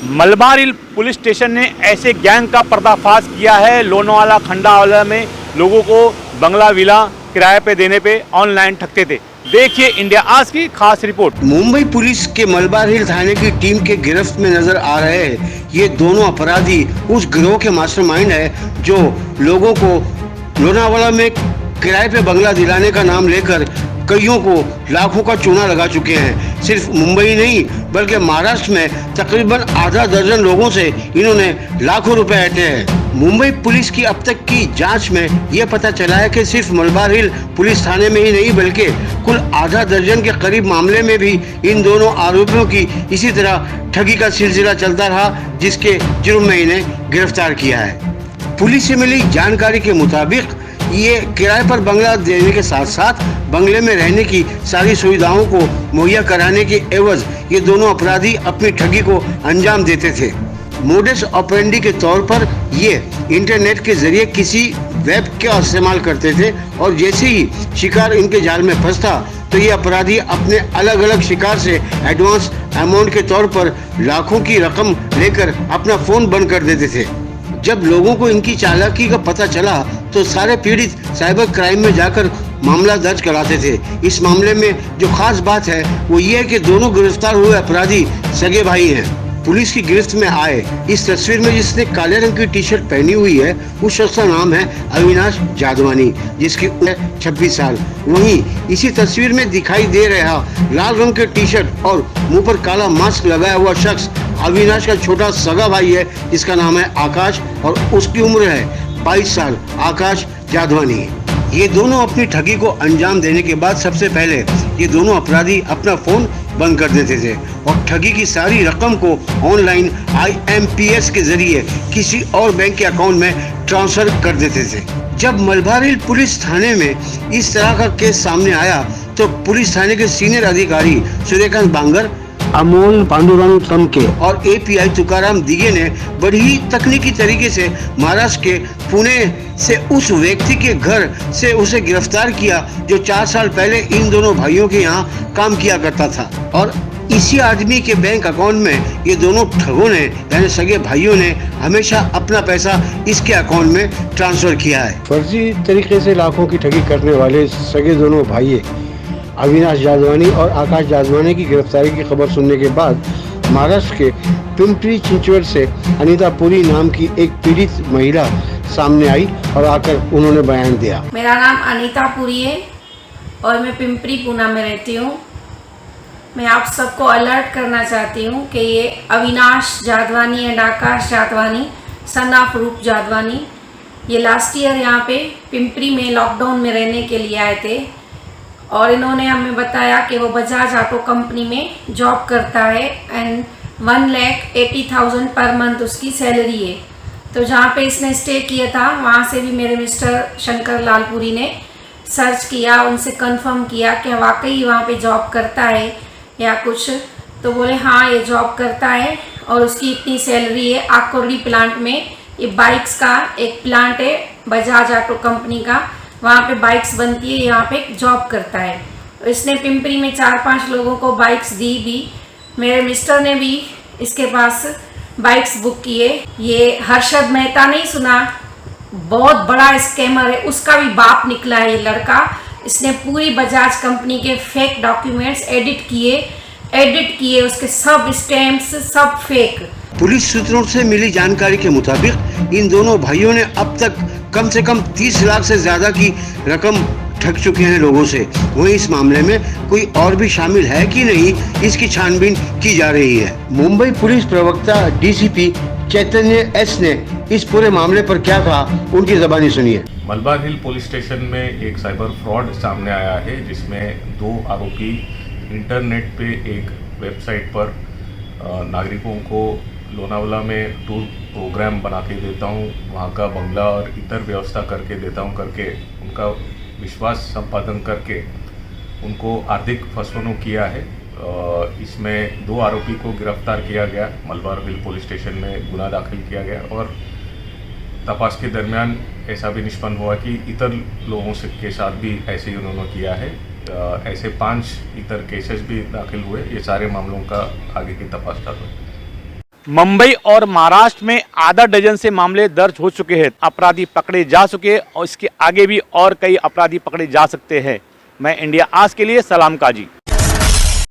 मलबार हिल police station ने ऐसे gang का पर्दाफाश किया है। लोनावाला खंडावाला में लोगों को बंगला विला किराए पे देने पे ऑनलाइन ठगते थे। देखिए इंडिया आज की खास रिपोर्ट। मुंबई पुलिस के मलबार हिल थाने की टीम के गिरफ्त में नजर आ रहे हैं ये दोनों अपराधी उस गिरोह के मास्टरमाइंड है जो लोगों को लोनावाला में किराए पे बंगला दिलाने का नाम लेकर कईयों को लाखों का चूना लगा चुके हैं। सिर्फ मुंबई नहीं बल्कि महाराष्ट्र में तकरीबन आधा दर्जन लोगों से इन्होंने लाखों रुपए ऐंठे हैं। मुंबई पुलिस की अब तक की जांच में यह पता चला है कि सिर्फ मलबार हिल पुलिस थाने में ही नहीं बल्कि कुल आधा दर्जन के करीब मामले में भी इन दोनों आरोपियों की इसी तरह ठगी का सिलसिला चलता रहा, जिसके जुर्म में इन्हें गिरफ्तार किया है। पुलिस से मिली जानकारी के मुताबिक ये किराए पर बंगला देने के साथ साथ बंगले में रहने की सारी सुविधाओं को मुहैया कराने के एवज ये दोनों अपराधी अपनी ठगी को अंजाम देते थे। मोडस ऑपरेंडी के तौर पर ये इंटरनेट के जरिए किसी वेब का इस्तेमाल करते थे और जैसे ही शिकार इनके जाल में फंसता तो ये अपराधी अपने अलग अलग शिकार से एडवांस अमाउंट के तौर पर लाखों की रकम लेकर अपना फोन बंद कर देते थे। जब लोगों को इनकी चालाकी का पता चला तो सारे पीड़ित साइबर क्राइम में जाकर मामला दर्ज कराते थे। इस मामले में जो खास बात है वो ये है कि दोनों गिरफ्तार हुए अपराधी सगे भाई हैं। पुलिस की गिरफ्त में आए इस तस्वीर में जिसने काले रंग की टी शर्ट पहनी हुई है उस शख्स का नाम है अविनाश जादवानी, जिसकी उम्र 26 साल। वहीं इसी तस्वीर में दिखाई दे रहा लाल रंग के टी शर्ट और मुंह पर काला मास्क लगाया हुआ शख्स अविनाश का छोटा सगा भाई है, जिसका नाम है आकाश और उसकी उम्र है 22 साल। आकाश जादवानी ये दोनों अपनी ठगी को अंजाम देने के बाद सबसे पहले ये दोनों अपराधी अपना फोन बंद कर देते थे और ठगी की सारी रकम को ऑनलाइन IMPS के जरिए किसी और बैंक के अकाउंट में ट्रांसफर कर देते थे। जब मलबार हिल पुलिस थाने में इस तरह का केस सामने आया तो पुलिस थाने के सीनियर अधिकारी सूर्यकांत बांगर, अमोल पांडुरंग तमके और API तुकाराम दिगे ने बड़ी ही तकनीकी तरीके से महाराष्ट्र के पुणे से उस व्यक्ति के घर से उसे गिरफ्तार किया जो 4 साल पहले इन दोनों भाइयों के यहाँ काम किया करता था और इसी आदमी के बैंक अकाउंट में ये दोनों ठगों ने यानी सगे भाइयों ने हमेशा अपना पैसा इसके अकाउंट में ट्रांसफर किया है। फर्जी तरीके से लाखों की ठगी करने वाले सगे दोनों भाई अविनाश जादवानी और आकाश जादवानी की गिरफ्तारी की खबर सुनने के बाद महाराष्ट्र के पिंपरी चिंचवड से अनीता पुरी नाम की एक पीड़ित महिला सामने आई और आकर उन्होंने बयान दिया। मेरा नाम अनीता पुरी है और मैं पिंपरी पूना में रहती हूँ। मैं आप सबको अलर्ट करना चाहती हूँ कि ये Avinash Jadwani and Akash Jadwani son of रूप जादवानी ये लास्ट ईयर यहाँ पे पिंपरी में लॉकडाउन में रहने के लिए आए थे और इन्होंने हमें बताया कि वो बजाज ऑटो कंपनी में जॉब करता है एंड 1,80,000 पर मंथ उसकी सैलरी है। तो जहाँ पे इसने स्टे किया था वहाँ से भी मेरे मिस्टर शंकर लालपुरी ने सर्च किया, उनसे कंफर्म किया कि वाकई वहाँ पे जॉब करता है या कुछ। तो बोले हाँ ये जॉब करता है और उसकी इतनी सैलरी है। आकोर्डी प्लांट में ये बाइक्स का एक प्लांट है बजाज ऑटो कंपनी का, वहाँ पे बाइक्स बनती है, यहाँ पे जॉब करता है। इसने पिंपरी में 4-5 लोगों को बाइक्स दी भी। मेरे मिस्टर ने भी इसके पास बाइक्स बुक किए। ये हर्षद मेहता नहीं सुना, बहुत बड़ा स्कैमर है, उसका भी बाप निकला है ये लड़का। इसने पूरी बजाज कंपनी के फेक डॉक्यूमेंट्स एडिट किए, उसके सब स्टैम्प्स सब फेक। पुलिस सूत्रों से मिली जानकारी के मुताबिक इन दोनों भाइयों ने अब तक कम से कम 30 लाख से ज्यादा की रकम ठग चुके हैं लोगों से। वहीं इस मामले में कोई और भी शामिल है कि नहीं, इसकी छानबीन की जा रही है। मुंबई पुलिस प्रवक्ता DCP चैतन्य S ने इस पूरे मामले पर क्या कहा, उनकी ज़बानी सुनिए। मलबार हिल पुलिस स्टेशन में एक साइबर फ्रॉड सामने आया है जिसमें 2 आरोपी इंटरनेट पे एक वेबसाइट पर नागरिकों को लोनावाला में टूर प्रोग्राम बना के देता हूँ, वहाँ का बंगला और इतर व्यवस्था करके देता हूँ करके उनका विश्वास संपादन करके उनको आर्थिक फसवनों किया है। इसमें 2 आरोपी को गिरफ्तार किया गया, मलबार हिल पुलिस स्टेशन में गुना दाखिल किया गया और तपास के दरमियान ऐसा भी निष्पन्न हुआ कि इतर लोगों से के साथ भी ऐसे ही उन्होंने किया है। ऐसे 5 इतर केसेस भी दाखिल हुए। ये सारे मामलों का आगे की तपास चालू है। मुंबई और महाराष्ट्र में आधा डजन से मामले दर्ज हो चुके हैं। अपराधी पकड़े जा चुके हैं और इसके आगे भी और कई अपराधी पकड़े जा सकते हैं। मैं इंडिया आज के लिए सलाम काजी।